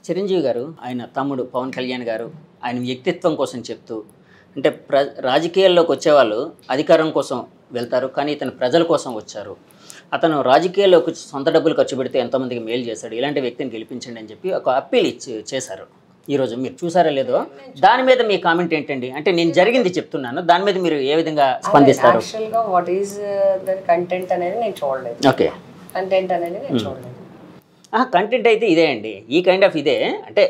చిరంజీవి గారు ఆయన తమ్ముడు పవన్ కళ్యాణ్ గారు ఆయన వ్యక్తిత్వం కోసం చెప్తూ అంటే రాజకీయాల్లోకి వచ్చేవాళ్ళు అధికారం కోసం వెళ్తారు, కానీ ఇతను ప్రజల కోసం వచ్చారు. అతను రాజకీయాల్లోకి సొంత డబ్బులు ఖర్చు పెడితే ఎంతోమందికి మేలు చేశాడు, ఇలాంటి వ్యక్తిని గెలిపించండి అని చెప్పి ఒక అప్పీల్ చేశారు. ఈరోజు మీరు చూసారా లేదో, దాని మీద మీ కామెంట్ ఏంటండి? అంటే నేను జరిగింది చెప్తున్నాను, దాని మీద మీరు ఏ విధంగా స్పందిస్తారు? యాక్చువల్గా వాట్ ఈజ్ ద కంటెంట్ అనేది నేను చూడలేదు. ఓకే, కంటెంట్ అనేది నేను చూడలేదు. కంటెంట్ అయితే ఇదే అండి, ఈ కైండ్ ఆఫ్ ఇదే. అంటే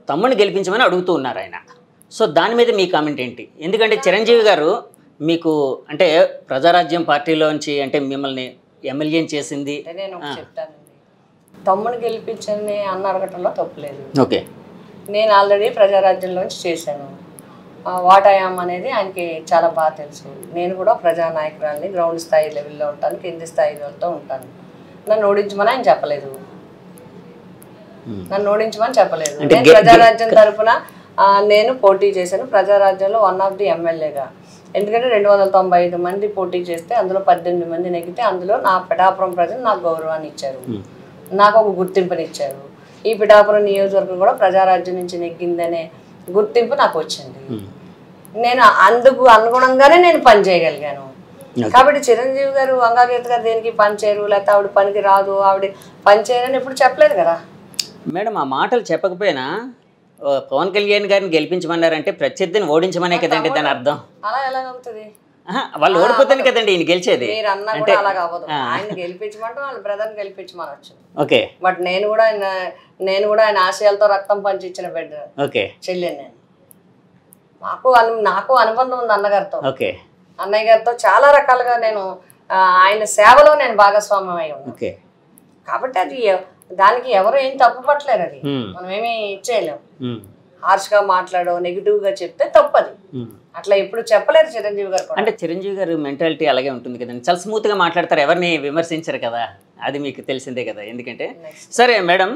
తమ్ముడిని గెలిపించమని అడుగుతూ ఉన్నారు ఆయన. సో దాని మీద మీ కామెంట్ ఏంటి? ఎందుకంటే చిరంజీవి గారు మీకు అంటే ప్రజారాజ్యం పార్టీలోంచి అంటే మిమ్మల్ని ఎమ్మెల్యేని చేసింది. నేను చెప్తానండి, తమ్ముడిని గెలిపించని అన్న అడగటంలో తప్పులేదు. ఓకే, నేను ఆల్రెడీ ప్రజారాజ్యంలోంచి చేశాను. వాటాయాం అనేది ఆయనకి చాలా బాగా తెలుసు. నేను కూడా ప్రజానాయకురాలని, గ్రౌండ్ స్థాయి లెవెల్లో ఉంటాను, కింది స్థాయిలతో ఉంటాను. నన్ను ఓడించమని ఆయన చెప్పలేదు. నన్ను ఓడించమని చెప్పలేదు. నేను ప్రజారాజ్యం తరఫున నేను పోటీ చేశాను. ప్రజారాజ్యంలో వన్ ఆఫ్ ది ఎమ్మెల్యేగా. ఎందుకంటే 295 మంది పోటీ చేస్తే అందులో 18 మంది నెగ్గితే అందులో నా పిఠాపురం ప్రజలు నాకు గౌరవాన్ని ఇచ్చారు, నాకు ఒక గుర్తింపునిచ్చారు. ఈ పిఠాపురం నియోజకవర్గం కూడా ప్రజారాజ్యం నుంచి నెగ్గిందనే గుర్తింపు నాకు వచ్చింది. నేను అందుకు అనుగుణంగానే నేను పని చేయగలిగాను. కాబట్టి చిరంజీవి గారు, వంగాగీత గారు దేనికి పని చేయరు, లేకపోతే ఆవిడ పనికి రాదు, ఆవిడ పని చేయరని ఎప్పుడు చెప్పలేదు కదా మేడం. ఆ మాటలు చెప్పకపోయినా పవన్ కళ్యాణ్ గారిని గెలిపించమన్నారంటే ప్రత్యర్థిని ఓడించమనే కదండి దాని అర్థం. అలా ఎలాగవుతుంది? వాళ్ళు ఓడిపోతానే కదండి ఈయన గెలిచేది. మీరు అన్నా కూడా అలాగ అవ్వదు. ఆయన గెలిపించమంటే వాళ్ళ బ్రదర్ని గెలిపించమనొచ్చు. ఓకే, బట్ నేను కూడా ఆయన ఆశయాలతో రక్తం పంచి ఇచ్చిన బిడ్డ. ఓకే, చెల్లెని నేను. నాకు అనుబంధం ఉంది అన్నగారితో. ఓకే, అన్నయ్య గారితో చాలా రకాలుగా నేను ఆయన సేవలో నేను భాగస్వామ్యం అయి ఉన్నాను. ఓకే, కాబట్టి అది దానికి ఎవరు ఏం తప్పు పట్టలేరు. అది మనం ఏమి ఇచ్చేయలేము. హార్ష్గా మాట్లాడో నెగిటివ్ గా చెప్తే తప్పది. అట్లా ఎప్పుడు చెప్పలేరు చిరంజీవి గారు. అంటే చిరంజీవి గారు మెంటాలిటీ అలాగే ఉంటుంది కదండి, చాలా స్మూత్ గా మాట్లాడతారు, ఎవరిని విమర్శించరు కదా, అది మీకు తెలిసిందే కదా. ఎందుకంటే సరే మేడం,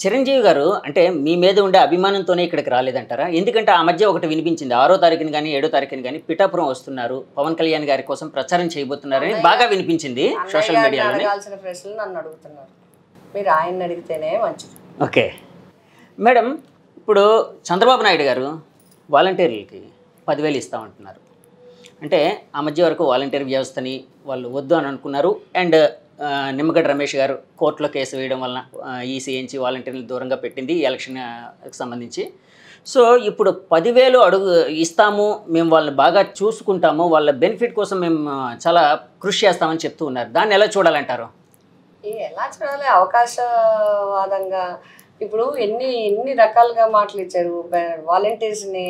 చిరంజీవి గారు అంటే మీ మీద ఉండే అభిమానంతోనే ఇక్కడికి రాలేదంటారా? ఎందుకంటే ఆ మధ్య ఒకటి వినిపించింది, 6వ తారీఖుని కానీ 7వ తారీఖుని కానీ పిఠాపురం వస్తున్నారు, పవన్ కళ్యాణ్ గారి కోసం ప్రచారం చేయబోతున్నారని బాగా వినిపించింది సోషల్ మీడియాలో. అడగాల్సిన ప్రశ్నలు నన్ను అడుగుతున్నారు, మీరు ఆయన్ని అడిగితేనే మంచిది. ఓకే మేడం, ఇప్పుడు చంద్రబాబు నాయుడు గారు వాలంటీర్లకి 10,000 ఇస్తామంటున్నారు. అంటే ఆ మధ్య వరకు వాలంటీర్ వ్యవస్థని వాళ్ళు వద్దు అని అనుకున్నారు. అండ్ నిమ్మగడ్డ రమేష్ గారు కోర్టులో కేసు వేయడం వలన ఈసీఎంచి వాలంటీర్లు దూరంగా పెట్టింది ఎలక్షన్కి సంబంధించి. సో ఇప్పుడు 10,000 ఇస్తాము, మేము వాళ్ళని బాగా చూసుకుంటాము, వాళ్ళ బెనిఫిట్ కోసం మేము చాలా కృషి చేస్తామని చెప్తూ ఉన్నారు. దాన్ని ఎలా చూడాలంటారు? ఎలా చూడాలి? అవకాశవాదంగా ఇప్పుడు ఎన్ని రకాలుగా మాటలు ఇచ్చారు. వాలంటీర్స్ని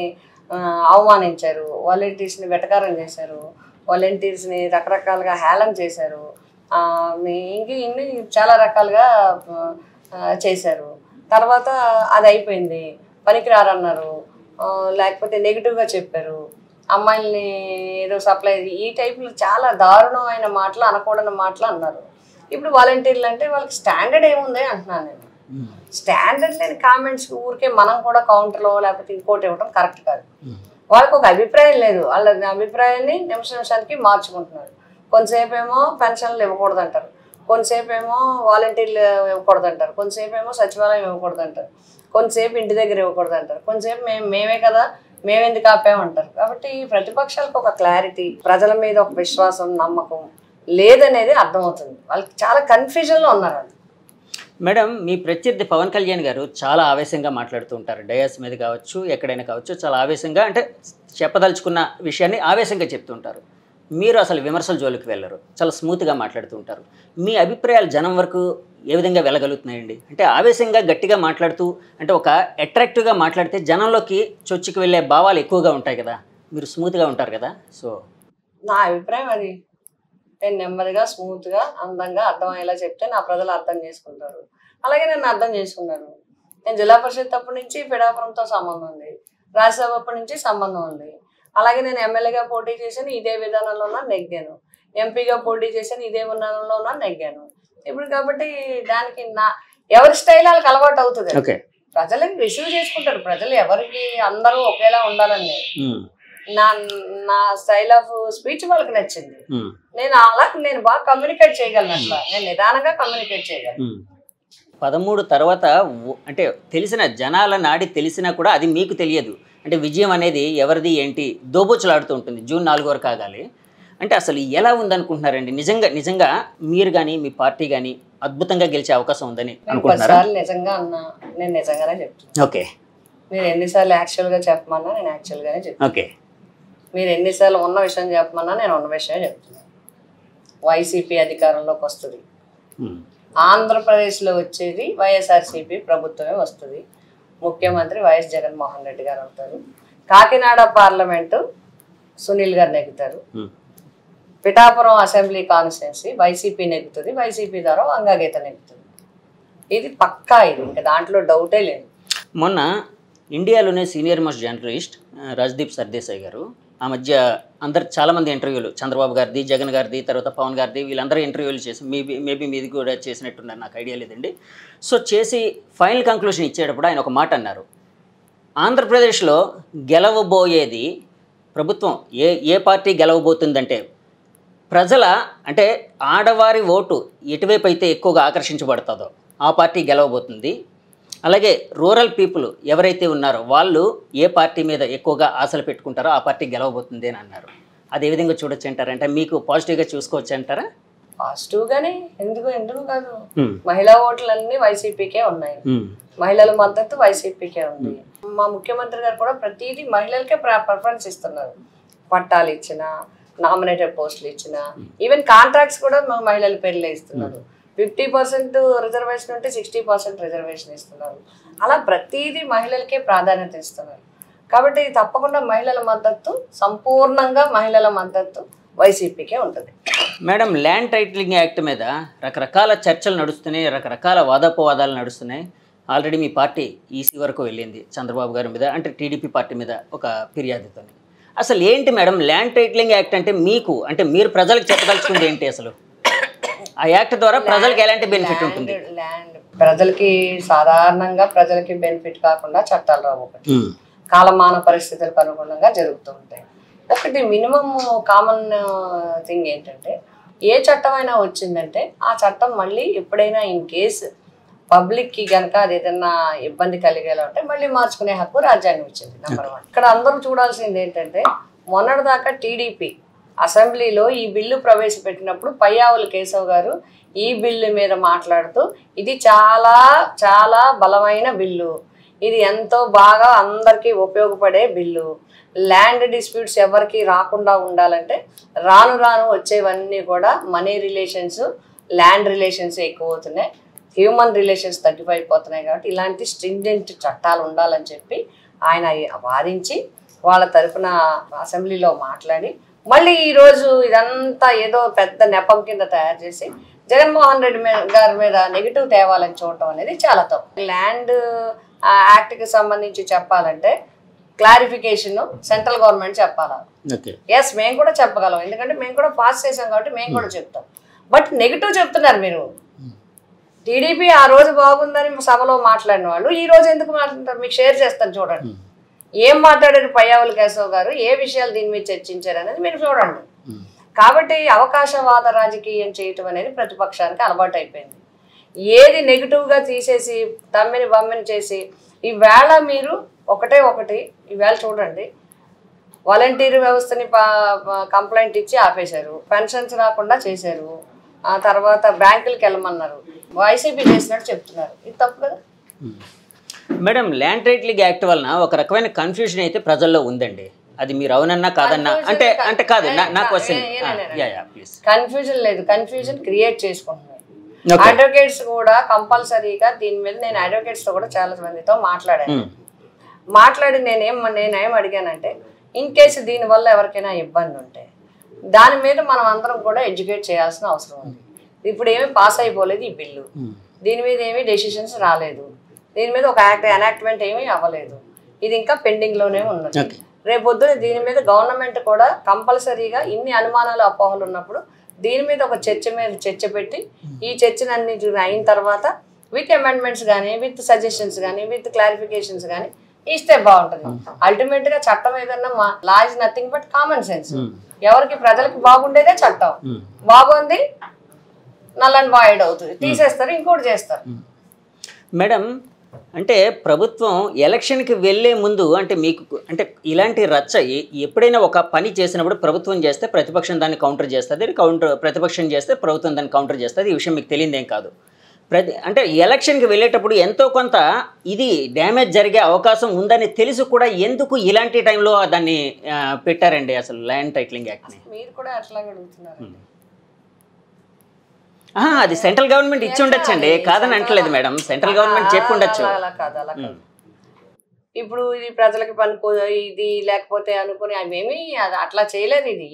అవమానించారు, వాలంటీర్స్ని వెటకారం చేశారు, వాలంటీర్స్ని రకరకాలుగా హేళన చేశారు, ఇన్ని చాలా రకాలుగా చేశారు. తర్వాత అది అయిపోయింది, పనికిరారన్నారు, లేకపోతే నెగిటివ్గా చెప్పారు, అమ్మాయిల్ని ఏదో సప్లై, ఈ టైపులో చాలా దారుణమైన మాటలు, అనకూడని మాటలు అన్నారు. ఇప్పుడు వాలంటీర్లు అంటే వాళ్ళకి స్టాండర్డ్ ఏముంది అంటున్నాను నేను. స్టాండర్డ్ లేని కామెంట్స్ ఊరికే మనం కూడా కౌంటర్లో లేకపోతే ఇంకోటి ఇవ్వడం కరెక్ట్ కాదు. వాళ్ళకి ఒక అభిప్రాయం లేదు, వాళ్ళ అభిప్రాయాన్ని నిమిషానికి మార్చుకుంటున్నారు. కొంతసేపు ఏమో పెన్షన్లు ఇవ్వకూడదు అంటారు, కొంతసేపు ఏమో వాలంటీర్లు ఇవ్వకూడదు అంటారు, కొంతసేపు ఏమో సచివాలయం ఇవ్వకూడదు అంటారు, కొంతసేపు ఇంటి దగ్గర ఇవ్వకూడదు అంటారు, కొంతసేపు మేమే కదా మేమెందుకు ఆపామంటారు. కాబట్టి ప్రతిపక్షాలకు ఒక క్లారిటీ, ప్రజల మీద ఒక విశ్వాసం, నమ్మకం లేదనేది అర్థమవుతుంది. వాళ్ళకి చాలా కన్ఫ్యూజన్లో ఉన్నారు వాళ్ళు. మేడం, మీ ప్రత్యర్థి పవన్ కళ్యాణ్ గారు చాలా ఆవేశంగా మాట్లాడుతూ ఉంటారు, డయాస్ మీద కావచ్చు, ఎక్కడైనా కావచ్చు, చాలా ఆవేశంగా అంటే చెప్పదలుచుకున్న విషయాన్ని ఆవేశంగా చెప్తుంటారు. మీరు అసలు విమర్శల జోలికి వెళ్ళరు, చాలా స్మూత్గా మాట్లాడుతూ ఉంటారు. మీ అభిప్రాయాలు జనం వరకు ఏ విధంగా వెళ్ళగలుగుతున్నాయండి? అంటే ఆవేశంగా గట్టిగా మాట్లాడుతూ అంటే ఒక అట్రాక్టివ్గా మాట్లాడితే జనంలోకి చొచ్చుకు వెళ్ళే భావాలు ఎక్కువగా ఉంటాయి కదా, మీరు స్మూత్గా ఉంటారు కదా. సో నా అభిప్రాయం అది. నేను నెమ్మదిగా, స్మూత్గా, అందంగా అర్థమయ్యేలా చెప్తే నా ప్రజలు అర్థం చేసుకుంటారు. అలాగే నన్ను అర్థం చేసుకున్నారు. నేను జిల్లా పరిషత్ అప్పటి నుంచి పిఠాపురంతో సంబంధం ఉంది, రాజ్యసభ అప్పటి నుంచి సంబంధం ఉంది. అలాగే నేను ఎమ్మెల్యేగా పోటీ చేశాను, ఇదే విధానంలో నెగ్గాను. ఎంపీగా పోటీ చేశాను, ఇదే విధానంలో నెగ్గాను. ఇప్పుడు కాబట్టి దానికి ఎవరి స్టైల్ వాళ్ళకి అలవాటు అవుతుంది. ప్రజలకి రిసీవ్ చేసుకుంటారు. ప్రజలు ఎవరికి అందరూ ఒకేలా ఉండాలని నా స్టైల్ ఆఫ్ స్పీచ్ వాళ్ళకి నచ్చింది. నేను బాగా కమ్యూనికేట్ చేయగలను. అట్లా నేను నిదానంగా కమ్యూనికేట్ చేయగలను. 13 తర్వాత అంటే తెలిసిన జనాల నాడి తెలిసినా కూడా అది మీకు తెలియదు. అంటే విజయం అనేది ఎవరిది ఏంటి దోబూచులాడుతూ ఉంటుంది. జూన్ 4 వరకు ఆగాలి. అంటే అసలు ఎలా ఉందనుకుంటున్నారండి? నిజంగా మీరు కానీ మీ పార్టీ కానీ అద్భుతంగా గెలిచే అవకాశం ఉందని అనుకుంటున్నారా? నిజంగా అన్నా, నేను నిజంగానే చెప్తాను. ఓకే. మీరు ఎన్నిసార్లు యాక్చువల్గా చెప్పమన్నా నేను యాక్చువల్గానే చెప్తాను. ఓకే. మీరు ఎన్నిసార్లు ఉన్న విషయం చెప్పమన్నా నేను ఉన్న విషయమే చెప్తున్నాను. వైసీపీ అధికారంలోకి వస్తుంది. ఆంధ్రప్రదేశ్లో వచ్చేది వైఎస్ఆర్సీపీ ప్రభుత్వమే వస్తుంది. ముఖ్యమంత్రి వైఎస్ జగన్మోహన్ రెడ్డి గారు అవుతారు. కాకినాడ పార్లమెంటు సునీల్ గారు నెగ్గుతారు. పిఠాపురం అసెంబ్లీ కాన్స్టిట్యున్సీ వైసీపీ నెగ్గుతుంది. వైసీపీ ద్వారా వంగాగీత నెగ్గుతుంది. ఇది పక్కా, ఇది ఇంకా దాంట్లో డౌటే లేదు. మొన్న ఇండియాలోనే senior most journalist Rajdeep Sardesai గారు ఆ మధ్య చాలామంది ఇంటర్వ్యూలు, చంద్రబాబు గారిది, జగన్ గారిది, తర్వాత పవన్ గారిది, వీళ్ళందరూ ఇంటర్వ్యూలు చేసి మేబీ మీది కూడా చేసినట్టున్నారు, నాకు ఐడియా లేదండి. సో చేసి ఫైనల్ కంక్లూషన్ ఇచ్చేటప్పుడు ఆయన ఒక మాట అన్నారు, ఆంధ్రప్రదేశ్లో గెలవబోయేది ప్రభుత్వం ఏ పార్టీ గెలవబోతుందంటే అంటే ఆడవారి ఓటు ఎటువైపు అయితే ఎక్కువగా ఆకర్షించబడుతుందో ఆ పార్టీ గెలవబోతుంది. అలాగే రూరల్ పీపుల్ ఎవరైతే ఉన్నారో వాళ్ళు ఏ పార్టీ మీద ఎక్కువగా ఆశలు పెట్టుకుంటారో ఆ పార్టీ గెలవబోతుంది అని అన్నారు. అది ఏ విధంగా చూడొచ్చు అంటారంటే మీకు పాజిటివ్గా చూసుకోవచ్చు అంటారా? పాజిటివ్గానే, ఎందుకు కాదు. మహిళా ఓట్లన్నీ వైసీపీకే ఉన్నాయి. మహిళల మద్దతు వైసీపీకే ఉంది. మా ముఖ్యమంత్రి గారు కూడా ప్రతిదీ మహిళలకే ప్రిఫరెన్స్ ఇస్తున్నారు. పట్టాలు ఇచ్చిన, నామినేటెడ్ పోస్టులు ఇచ్చిన, ఈవెన్ కాంట్రాక్ట్స్ కూడా మహిళల పేర్లే ఇస్తున్నారు. 50% రిజర్వేషన్ ఉంటే 60% రిజర్వేషన్ ఇస్తున్నారు. అలా ప్రతిదీ మహిళలకే ప్రాధాన్యత ఇస్తున్నారు. కాబట్టి తప్పకుండా మహిళల మద్దతు, సంపూర్ణంగా మహిళల మద్దతు వైసీపీకే ఉంటుంది. మేడం, ల్యాండ్ టైటిలింగ్ యాక్ట్ మీద రకరకాల చర్చలు నడుస్తున్నాయి, రకరకాల వాదోపవాదాలు నడుస్తున్నాయి. ఆల్రెడీ మీ పార్టీ ఈసీ వరకు వెళ్ళింది చంద్రబాబు గారి మీద, అంటే టీడీపీ పార్టీ మీద ఒక ఫిర్యాదుతో. అసలు ఏంటి మేడం ల్యాండ్ టైటిలింగ్ యాక్ట్ అంటే మీరు ప్రజలకు చెప్పదలుచుకుంది ఏంటి? అసలు ఆ యాక్ట్ ద్వారా ప్రజలకు ఎలాంటి బెనిఫిట్ ఉంటుంది? ప్రజలకి సాధారణంగా ప్రజలకి బెనిఫిట్ కాకుండా చట్టాలు రావు. ఒకటి కాలమాన పరిస్థితులకు అనుగుణంగా జరుగుతూ ఉంటాయి. ఒకటి మినిమం కామన్ థింగ్ ఏంటంటే, ఏ చట్టం అయినా వచ్చిందంటే ఆ చట్టం మళ్ళీ ఎప్పుడైనా ఇన్ కేసు పబ్లిక్కి కనుక అది ఏదైనా ఇబ్బంది కలిగేలా ఉంటే మళ్ళీ మార్చుకునే హక్కు రాజ్యాంగం ఇచ్చింది. నెంబర్ 1. ఇక్కడ అందరూ చూడాల్సింది ఏంటంటే, మొన్నటిదాకా టీడీపీ అసెంబ్లీలో ఈ బిల్లు ప్రవేశపెట్టినప్పుడు పయ్యావుల కేశవ్ గారు ఈ బిల్లు మీద మాట్లాడుతూ ఇది చాలా చాలా బలమైన బిల్లు, ఇది ఎంతో బాగా అందరికీ ఉపయోగపడే బిల్లు, ల్యాండ్ డిస్ప్యూట్స్ ఎవరికి రాకుండా ఉండాలంటే రాను రాను వచ్చేవన్నీ కూడా మనీ రిలేషన్స్, ల్యాండ్ రిలేషన్స్ ఎక్కువ అవుతున్నాయి, హ్యూమన్ రిలేషన్స్ తగ్గిపోయిపోతున్నాయి. కాబట్టి ఇలాంటి స్ట్రింజెంట్ చట్టాలు ఉండాలని చెప్పి ఆయన వాదించి వాళ్ళ తరఫున అసెంబ్లీలో మాట్లాడి మళ్ళీ ఈరోజు ఇదంతా ఏదో పెద్ద నెపం కింద తయారు చేసి జగన్మోహన్ రెడ్డి గారి మీద నెగిటివ్ తేవాలని చూడటం అనేది చాలా తప్పు. ల్యాండ్ యాక్ట్కి సంబంధించి చెప్పాలంటే క్లారిఫికేషన్ సెంట్రల్ గవర్నమెంట్ చెప్పాలి. ఎస్, మేము కూడా చెప్పగలం, ఎందుకంటే మేము కూడా పాస్ చేసాం కాబట్టి మేము కూడా చెప్తాం. బట్ నెగిటివ్ చెప్తున్నారు మీరు. టీడీపీ ఆ రోజు బాగుందని సభలో మాట్లాడిన వాళ్ళు ఈ రోజు ఎందుకు మాట్లాడతారు? మీకు షేర్ చేస్తాను, చూడండి ఏం మాట్లాడారు పయ్యావుల కేశవ్ గారు, ఏ విషయాలు దీని మీద చర్చించారు అనేది మీరు చూడండి. కాబట్టి అవకాశవాద రాజకీయం చేయటం అనేది ప్రతిపక్షానికి అలవాటు అయిపోయింది. ఏది నెగిటివ్గా తీసేసి తమ్మిని బమ్మిని చేసి ఈవేళ మీరు ఒకటి ఈవేళ చూడండి, వాలంటీర్ వ్యవస్థని కంప్లైంట్ ఇచ్చి ఆపేశారు, పెన్షన్స్ రాకుండా చేశారు, ఆ తర్వాత బ్యాంకులకు వెళ్ళమన్నారు, వైసీపీ చేసినట్టు చెప్తున్నారు. ఇది తప్పు కదా మేడం? ల్యాండ్ టైటిలింగ్ యాక్ట్ వలన ఒక రకమైన కన్ఫ్యూజన్ అయితే ప్రజల్లో ఉందండి. అది మీరు అవునన్నా కాదన్నా అంటే కాదు నా క్వశ్చన్. కన్ఫ్యూజన్ లేదు, కన్ఫ్యూజన్ క్రియేట్ చేసుకుంటున్నారు. అడ్వకేట్స్ కూడా కంపల్సరీగా దీని మీద నేను అడ్వకేట్స్ తో కూడా చాలా మందితో మాట్లాడి నేనేం అడిగానంటే, ఇన్ కేసు దీనివల్ల ఎవరికైనా ఇబ్బంది ఉంటే దాని మీద మనం అందరం కూడా ఎడ్యుకేట్ చేయాల్సిన అవసరం ఉంది. ఇప్పుడు ఏమీ పాస్ అయిపోలేదు ఈ బిల్లు, దీని మీద ఏమీ డెసిషన్స్ రాలేదు, దీని మీద ఒక ఎనాక్ట్మెంట్ ఏమీ అవ్వలేదు, ఇది ఇంకా పెండింగ్లోనే ఉన్నది. రేపొద్దున దీని మీద గవర్నమెంట్ కూడా కంపల్సరీగా ఇన్ని అనుమానాలు అపోహలు ఉన్నప్పుడు దీని మీద ఒక చర్చ పెట్టి ఈ చర్చనన్ని అయిన తర్వాత విత్ అమెండ్మెంట్స్ కానీ, విత్ సజెషన్స్ కానీ, విత్ క్లారిఫికేషన్స్ కానీ ఇస్తే బాగుంటుంది. అల్టిమేట్గా చట్టం ఏదన్నా law is nothing but common sense. ఎవరికి ప్రజలకి బాగుండేదే చట్టం. బాగుంది నల్ అండ్ వాయిడ్ అవుతుంది, తీసేస్తారు, ఇంకోటి చేస్తారు. మేడం, అంటే ప్రభుత్వం ఎలక్షన్కి వెళ్ళే ముందు అంటే మీకు అంటే ఇలాంటి రచ్చ ఎప్పుడైనా ఒక పని చేసినప్పుడు ప్రభుత్వం చేస్తే ప్రతిపక్షం దాన్ని కౌంటర్ చేస్తుంది, ప్రతిపక్షం చేస్తే ప్రభుత్వం దాన్ని కౌంటర్ చేస్తుంది. ఈ విషయం మీకు తెలియదేం కాదు. అంటే ఎలక్షన్కి వెళ్ళేటప్పుడు ఎంతో కొంత ఇది డ్యామేజ్ జరిగే అవకాశం ఉందని తెలిసి కూడా ఎందుకు ఇలాంటి టైంలో దాన్ని పెట్టారండి అసలు ల్యాండ్ టైటిలింగ్ యాక్ట్ని? మీరు కూడా అట్లాగే అడుగుతున్నారు. అది సెంట్రల్ గవర్నమెంట్ ఇచ్చి ఉండొచ్చండి, కాదని అంటలేదు మేడం. సెంట్రల్ గవర్నమెంట్ చెప్పి ఉండొచ్చు. అలా కాదు, అలా కాదు. ఇప్పుడు ఇది ప్రజలకు పనుకో ఇది లేకపోతే అనుకుని అవేమి అట్లా చేయలేదు. ఇది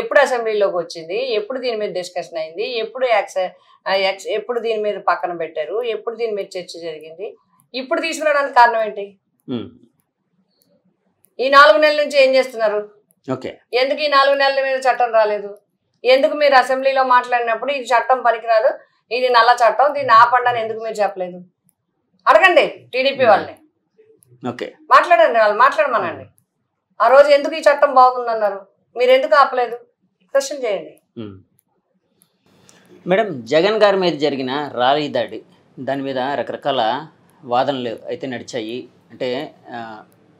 ఎప్పుడు అసెంబ్లీలోకి వచ్చింది, ఎప్పుడు దీని మీద డిస్కషన్ అయింది, ఎప్పుడు దీని మీద పక్కన పెట్టారు, ఎప్పుడు దీని మీద చర్చ జరిగింది, ఇప్పుడు తీసుకురావడానికి కారణం ఏంటి? ఈ 4 నెలల నుంచి ఏం చేస్తున్నారు? ఎందుకు ఈ 4 నెలల మీద చట్టం రాలేదు? ఎందుకు మీరు అసెంబ్లీలో మాట్లాడినప్పుడు ఇది చట్టం పనికిరాదు, ఇది నల్ల చట్టం, దీన్ని ఆపండి అని ఎందుకు మీరు చెప్పలేదు? అడగండి టీడీపీ వాళ్ళని, మాట్లాడండి, వాళ్ళు మాట్లాడమనండి. ఆ రోజు ఎందుకు ఈ చట్టం బాగుందన్నారు, మీరు ఎందుకు ఆపలేదు? క్వశ్చన్ చేయండి. మేడం, జగన్ గారి మీద జరిగిన ర్యాలీ దాడి, దాని మీద రకరకాల వాదనలు అయితే నడిచాయి. అంటే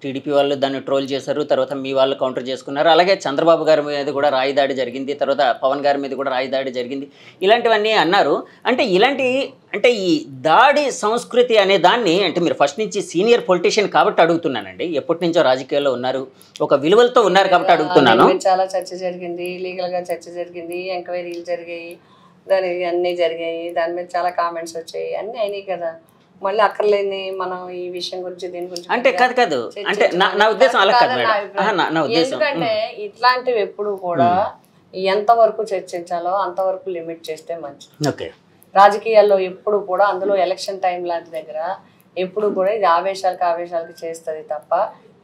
టీడీపీ వాళ్ళు దాన్ని ట్రోల్ చేశారు, తర్వాత మీ వాళ్ళు కౌంటర్ చేసుకున్నారు. అలాగే చంద్రబాబు గారి మీద కూడా రాయి దాడి జరిగింది, తర్వాత పవన్ గారి మీద కూడా రాయి దాడి జరిగింది, ఇలాంటివన్నీ అన్నారు. అంటే అంటే ఈ దాడి సంస్కృతి అనే దాన్ని అంటే మీరు ఫస్ట్ నుంచి సీనియర్ పొలిటీషియన్ కాబట్టి అడుగుతున్నానండి. ఎప్పటి నుంచో రాజకీయాల్లో ఉన్నారు, ఒక విలువలతో ఉన్నారు కాబట్టి అడుగుతున్నాను. చాలా చర్చ జరిగింది, లీగల్గా చర్చ జరిగింది, ఎంక్వైరీలు జరిగాయి, దానికి అన్నీ జరిగాయి, దాని మీద చాలా కామెంట్స్ వచ్చాయి, అన్నీ అయినాయి కదా. మళ్ళీ అక్కర్లేని మనం ఈ విషయం గురించి దీని గురించి అంటే కాదు అంటే నా ఉద్దేశం అలా కాదు మేడం. ఎందుకంటే ఇట్లాంటివి ఎప్పుడు కూడా ఎంతవరకు చర్చించాలో అంతవరకు లిమిట్ చేస్తే మంచిది. రాజకీయాల్లో ఎప్పుడు కూడా అందులో ఎలక్షన్ టైం లాంటి దగ్గర ఎప్పుడు కూడా ఇది ఆవేశాలకి చేస్తుంది తప్ప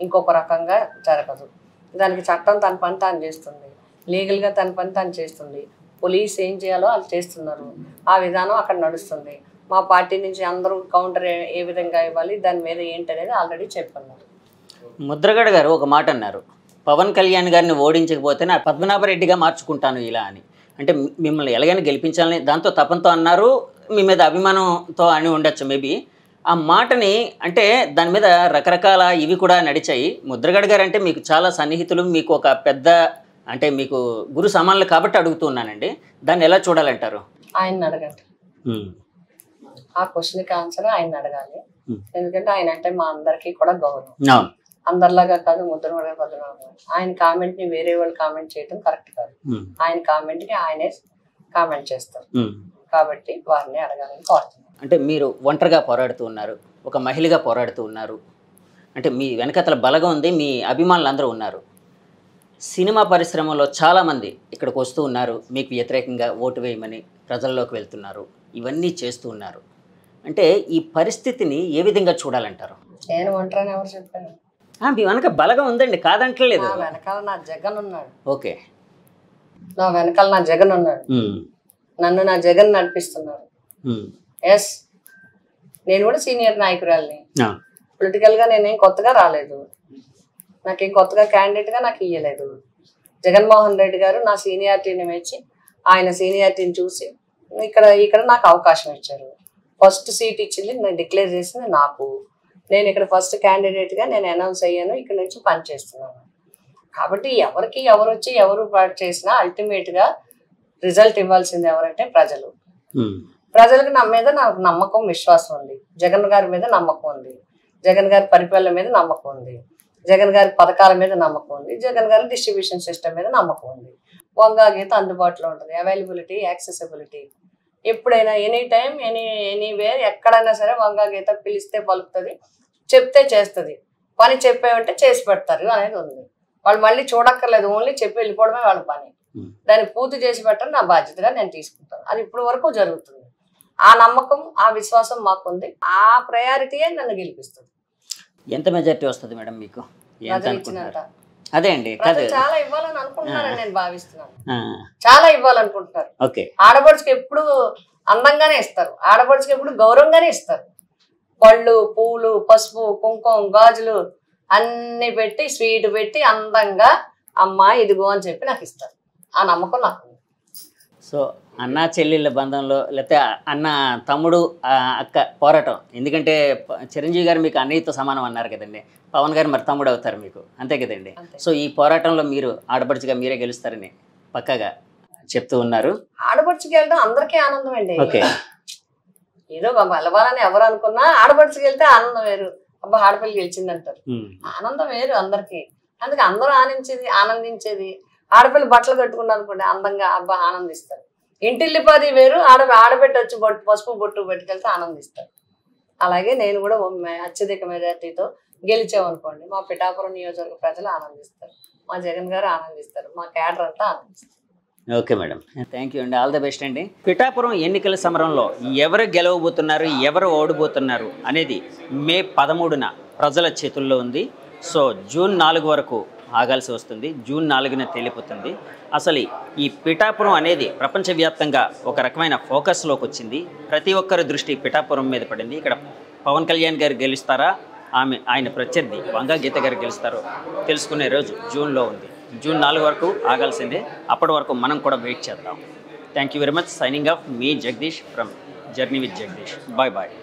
ఇంకొక రకంగా జరగదు. దానికి చట్టం తన పని తాను చేస్తుంది, లీగల్గా తన పని తాను చేస్తుంది, పోలీస్ ఏం చేయాలో వాళ్ళు చేస్తున్నారు, ఆ విధానం అక్కడ నడుస్తుంది. మా పార్టీ నుంచి అందరూ కౌంటర్ ఏ విధంగా ఇవ్వాలి, దాని మీద ఏంటనేది ఆల్రెడీ చెప్పన్నారు. ముద్రగడ గారు ఒక మాట అన్నారు, పవన్ కళ్యాణ్ గారిని ఓడించకపోతే నా పద్మనాభరెడ్డిగా మార్చుకుంటాను ఇలా అని. అంటే మిమ్మల్ని ఎలాగైనా గెలిపించాలని దాంతో తపంతో అన్నారు, మీ మీద అభిమానంతో అని ఉండొచ్చు మేబీ. ఆ మాటని అంటే దాని మీద రకరకాల ఇవి కూడా నడిచాయి. ముద్రగడ గారు అంటే మీకు చాలా సన్నిహితులు, మీకు ఒక పెద్ద అంటే మీకు గురు సమానులు కాబట్టి అడుగుతున్నానండి, దాన్ని ఎలా చూడాలంటారు? ఆయన అడగండి, ఆ క్వశ్చన్కి ఆన్సర్ ఆయన అడగాలి. ఎందుకంటే ఆయన అంటే మా అందరికీ కూడా గౌరవం, అందరిలాగా కాదు, ముద్రగడ పద్మనాభం. ఆయన కామెంట్ ని వేరే వాళ్ళు కామెంట్ చేయడం కరెక్ట్ కాదు. ఆయన కామెంట్ కి ఆయనే కామెంట్ చేస్తారు కాబట్టి వారిని అడగాలని కోరుతున్నాను. అంటే మీరు ఒంటరిగా పోరాడుతూ ఉన్నారు, ఒక మహిళగా పోరాడుతూ ఉన్నారు, అంటే మీ వెనకతల బలగా ఉంది, మీ అభిమానులు అందరూ ఉన్నారు. సినిమా పరిశ్రమలో చాలామంది ఇక్కడికి వస్తూ ఉన్నారు, మీకు వ్యతిరేకంగా ఓటు వేయమని ప్రజల్లోకి వెళ్తున్నారు, ఇవన్నీ చేస్తూ ఉన్నారు. అంటే ఈ పరిస్థితిని ఏ విధంగా చూడాలంటారు? నేను ఒంటరిని ఎవరు చెప్పాను? మీ వెనక బలగా ఉందండి, కాదంటలేదు. నా వెనకాల నా జగన్ ఉన్నాడు. ఓకే, నా వెనకాల నా జగన్ ఉన్నాడు, నన్ను నా జగన్ నడిపిస్తున్నారు. ఎస్, నేను కూడా సీనియర్ నాయకురాలిని. పొలిటికల్గా నేనేం కొత్తగా రాలేదు, నాకేం కొత్తగా క్యాండిడేట్గా నాకు ఇయ్యలేదు. జగన్మోహన్ రెడ్డి గారు నా సీనియారిటీని మెచ్చి ఆయన సీనియారిటీని చూసి ఇక్కడ నాకు అవకాశం ఇచ్చారు. ఫస్ట్ సీట్ ఇచ్చింది నేను డిక్లేర్ చేసింది నాకు. నేను ఇక్కడ ఫస్ట్ క్యాండిడేట్గా నేను అనౌన్స్ అయ్యాను, ఇక్కడ నుంచి పనిచేస్తున్నాను. కాబట్టి ఎవరు వచ్చి ఎవరు చేసినా అల్టిమేట్గా రిజల్ట్ ఇవ్వాల్సింది ఎవరంటే ప్రజలు. ప్రజలకు నా మీద నాకు నమ్మకం, విశ్వాసం ఉంది. జగన్ గారి మీద నమ్మకం ఉంది, జగన్ గారి పరిపాలన మీద నమ్మకం ఉంది, జగన్ గారి పథకాల మీద నమ్మకం ఉంది, జగన్ గారి డిస్ట్రిబ్యూషన్ సిస్టమ్ మీద నమ్మకం ఉంది. వంగా గీత అందుబాటులో ఉంటుంది, అవైలబిలిటీ, యాక్సెసిబిలిటీ. ఎప్పుడైనా ఎనీ టైం ఎనీవేర్ ఎక్కడైనా సరే వంగా గీత పిలిస్తే పలుకుతుంది, చెప్తే చేస్తుంది. పని చెప్పేమంటే చేసి పెడతారు అనేది ఉంది. వాళ్ళు మళ్ళీ చూడక్కర్లేదు, ఓన్లీ చెప్పి వెళ్ళిపోవడమే వాళ్ళ పని. దాన్ని పూర్తి చేసి పెట్టడం నా బాధ్యతగా నేను తీసుకుంటాను. అది ఇప్పుడు వరకు జరుగుతుంది. ఆ నమ్మకం, ఆ విశ్వాసం మాకుంది. ఆ ప్రయారిటీయే నన్ను గెలిపిస్తుంది. ఎంత మెజారిటీ వస్తుంది మేడం మీకు? అదే అండి, చాలా ఇవ్వాలని అనుకుంటున్నారని నేను భావిస్తున్నాను. చాలా ఇవ్వాలనుకుంటున్నారు. ఆడపడుచుకి ఎప్పుడు అందంగానే ఇస్తారు, ఆడపడుచుకి ఎప్పుడు గౌరవంగానే ఇస్తారు. పళ్ళు, పూలు, పసుపు, కుంకుమ, గాజులు అన్ని పెట్టి, స్వీట్ పెట్టి అందంగా అమ్మా ఇదిగో అని చెప్పి నాకు ఇస్తారు. ఆ నమ్మకం నాకు. సో అన్న చెల్లెళ్ళ బంధంలో లేకపోతే అన్న తమ్ముడు అక్క పోరాటం, ఎందుకంటే చిరంజీవి గారు మీకు అన్నయ్యతో సమానం అన్నారు కదండి, పవన్ గారు మరి తమ్ముడు అవుతారు మీకు, అంతే కదండి. సో ఈ పోరాటంలో మీరు ఆడపడుచుగా మీరే గెలుస్తారని పక్కగా చెప్తూ ఉన్నారు. ఆడపడుచుకి వెళ్ళడం అందరికీ ఆనందం అండి. ఓకే, ఏదో గెలవాలని ఎవరు అనుకున్నా ఆడపడుచుకి వెళ్తే ఆనందం వేరు. అబ్బా ఆడపిల్ల గెలిచిందంటారు, ఆనందం వేరు అందరికి. అందుకే అందరూ ఆనందించేది ఆడపిల్ల బట్టలు కట్టుకున్నారు అనుకోండి అందంగా, అబ్బా ఆనందిస్తారు. ఇంటిల్లిపాది వేరు, ఆడబెట్టి వచ్చి పసుపు బొట్టు పెట్టుకెళ్తే ఆనందిస్తారు. అలాగే నేను కూడా అత్యధిక మెజార్టీతో గెలిచామనుకోండి మా పిఠాపురం నియోజకవర్గ ప్రజలు ఆనందిస్తారు, మా జగన్ గారు ఆనందిస్తారు, మా క్యాడర్ అంతా ఆనందిస్తారు. ఓకే మేడం, థ్యాంక్ యూ అండి, ఆల్ ద బెస్ట్ అండి. పిఠాపురం ఎన్నికల సమరంలో ఎవరు గెలవబోతున్నారు, ఎవరు ఓడిపోతున్నారు అనేది మే 13న ప్రజల చేతుల్లో ఉంది. సో జూన్ 4 వరకు ఆగాల్సి వస్తుంది, జూన్ 4న తేలిపోతుంది. అసలు ఈ పిఠాపురం అనేది ప్రపంచవ్యాప్తంగా ఒక రకమైన ఫోకస్లోకి వచ్చింది. ప్రతి ఒక్కరి దృష్టి పిఠాపురం మీద పడింది. ఇక్కడ పవన్ కళ్యాణ్ గారు గెలుస్తారా, ఆయన ప్రత్యర్థి వంగా గీత గారు గెలుస్తారో తెలుసుకునే రోజు జూన్లో ఉంది. జూన్ 4 వరకు ఆగాల్సిందే, అప్పటి వరకు మనం కూడా వెయిట్ చేద్దాం. Thank you very much. Signing off మీ Jagadish from journey with Jagadish. Bye bye.